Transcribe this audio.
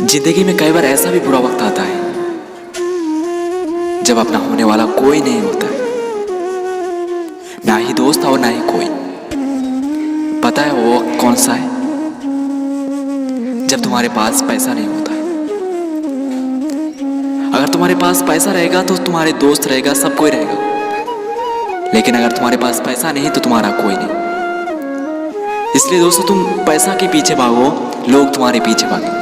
जिंदगी में कई बार ऐसा भी बुरा वक्त आता है जब अपना होने वाला कोई नहीं होता है, ना ही दोस्त और ना ही कोई। पता है वो वक्त कौन सा है? जब तुम्हारे पास पैसा नहीं होता है। अगर तुम्हारे पास पैसा रहेगा तो तुम्हारे दोस्त रहेगा, सब कोई रहेगा। लेकिन अगर तुम्हारे पास पैसा नहीं तो तुम्हारा कोई नहीं। इसलिए दोस्तों, तुम पैसा के पीछे भागो, लोग तुम्हारे पीछे भागेंगे।